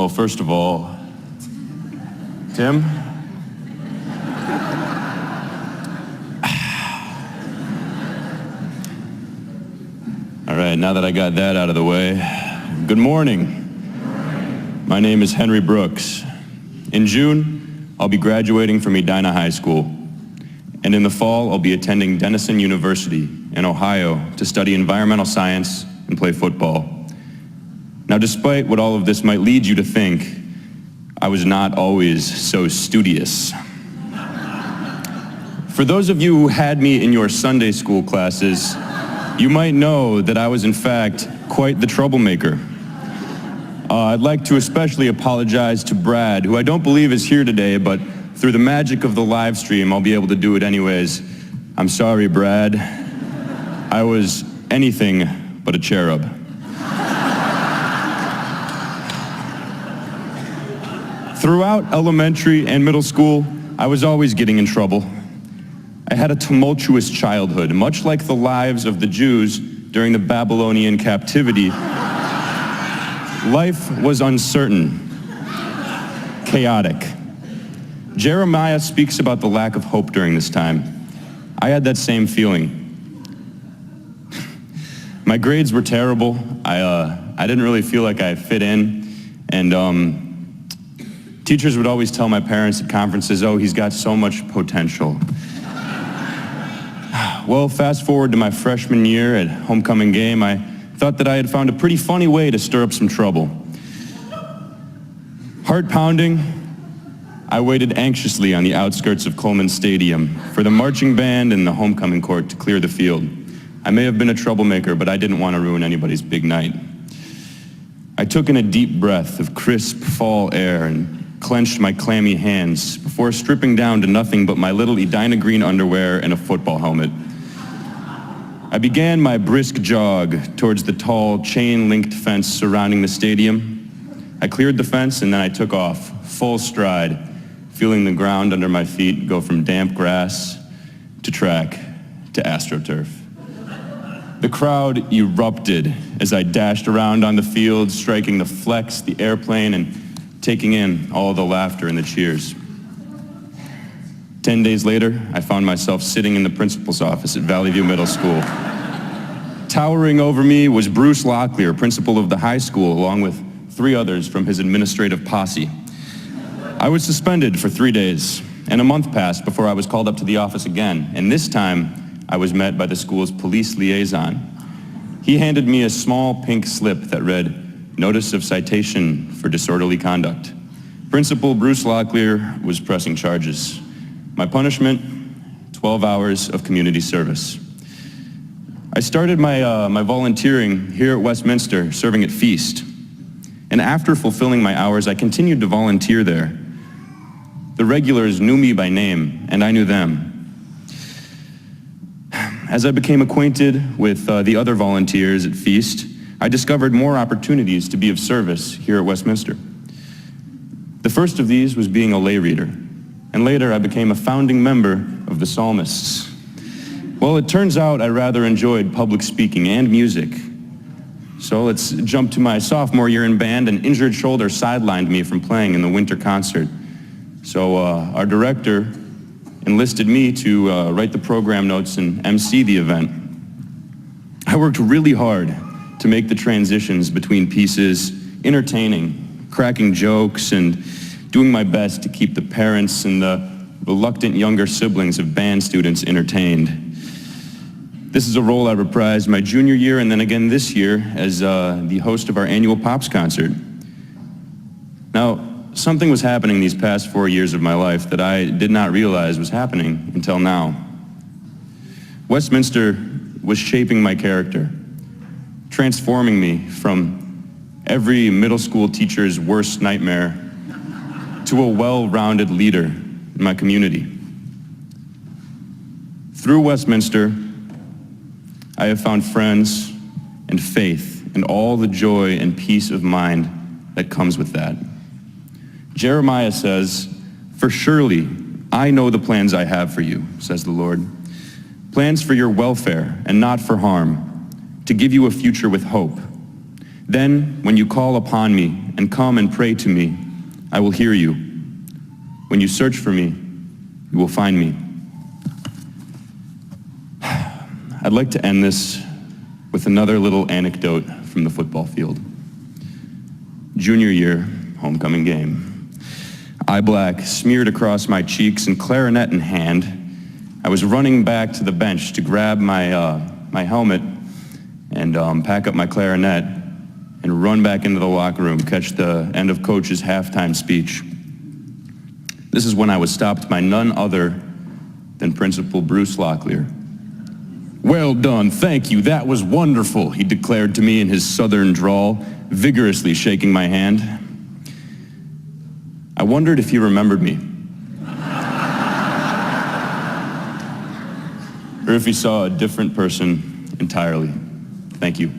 Well, first of all, Tim? All right, now that I got that out of the way, good morning. My name is Henry Brooks. In June, I'll be graduating from Edina High School. And in the fall, I'll be attending Denison University in Ohio to study environmental science and play football. Now, despite what all of this might lead you to think, I was not always so studious. For those of you who had me in your Sunday school classes, you might know that I was in fact quite the troublemaker. I'd like to especially apologize to Brad, who I don't believe is here today, but through the magic of the live stream, I'll be able to do it anyways. I'm sorry, Brad. I was anything but a cherub. Throughout elementary and middle school, I was always getting in trouble. I had a tumultuous childhood, much like the lives of the Jews during the Babylonian captivity. Life was uncertain, chaotic. Jeremiah speaks about the lack of hope during this time. I had that same feeling. My grades were terrible. I didn't really feel like I fit in, and teachers would always tell my parents at conferences, "Oh, he's got so much potential." Well, fast forward to my freshman year at homecoming game, I thought that I had found a pretty funny way to stir up some trouble. Heart pounding, I waited anxiously on the outskirts of Coleman Stadium for the marching band and the homecoming court to clear the field. I may have been a troublemaker, but I didn't want to ruin anybody's big night. I took in a deep breath of crisp fall air and clenched my clammy hands before stripping down to nothing but my little Edina green underwear and a football helmet. I began my brisk jog towards the tall, chain-linked fence surrounding the stadium. I cleared the fence and then I took off, full stride, feeling the ground under my feet go from damp grass to track to AstroTurf. The crowd erupted as I dashed around on the field, striking the flex, the airplane, and taking in all the laughter and the cheers. 10 days later, I found myself sitting in the principal's office at Valley View Middle School. Towering over me was Bruce Locklear, principal of the high school, along with 3 others from his administrative posse. I was suspended for 3 days, and a month passed before I was called up to the office again, and this time I was met by the school's police liaison. He handed me a small pink slip that read, "Notice of citation for disorderly conduct." Principal Bruce Locklear was pressing charges. My punishment, 12 hours of community service. I started my volunteering here at Westminster, serving at Feast. And after fulfilling my hours, I continued to volunteer there. The regulars knew me by name, and I knew them. As I became acquainted with the other volunteers at Feast, I discovered more opportunities to be of service here at Westminster. The first of these was being a lay reader, and later I became a founding member of the Psalmists. Well, it turns out I rather enjoyed public speaking and music. So let's jump to my sophomore year in band. An injured shoulder sidelined me from playing in the winter concert. So our director enlisted me to write the program notes and MC the event. I worked really hard to make the transitions between pieces entertaining, cracking jokes, and doing my best to keep the parents and the reluctant younger siblings of band students entertained. This is a role I reprised my junior year and then again this year as the host of our annual Pops concert. Now, something was happening these past 4 years of my life that I did not realize was happening until now. Westminster was shaping my character, transforming me from every middle school teacher's worst nightmare to a well-rounded leader in my community. Through Westminster, I have found friends and faith and all the joy and peace of mind that comes with that. Jeremiah says, "For surely I know the plans I have for you, says the Lord. Plans for your welfare and not for harm, to give you a future with hope. Then, when you call upon me and come and pray to me, I will hear you. When you search for me, you will find me. I'd like to end this with another little anecdote from the football field. Junior year, homecoming game. Eye black smeared across my cheeks and clarinet in hand, I was running back to the bench to grab my helmet and pack up my clarinet and run back into the locker room, catch the end of Coach's halftime speech. This is when I was stopped by none other than Principal Bruce Locklear. "Well done, thank you, that was wonderful," he declared to me in his southern drawl, vigorously shaking my hand. I wondered if he remembered me, or if he saw a different person entirely. Thank you.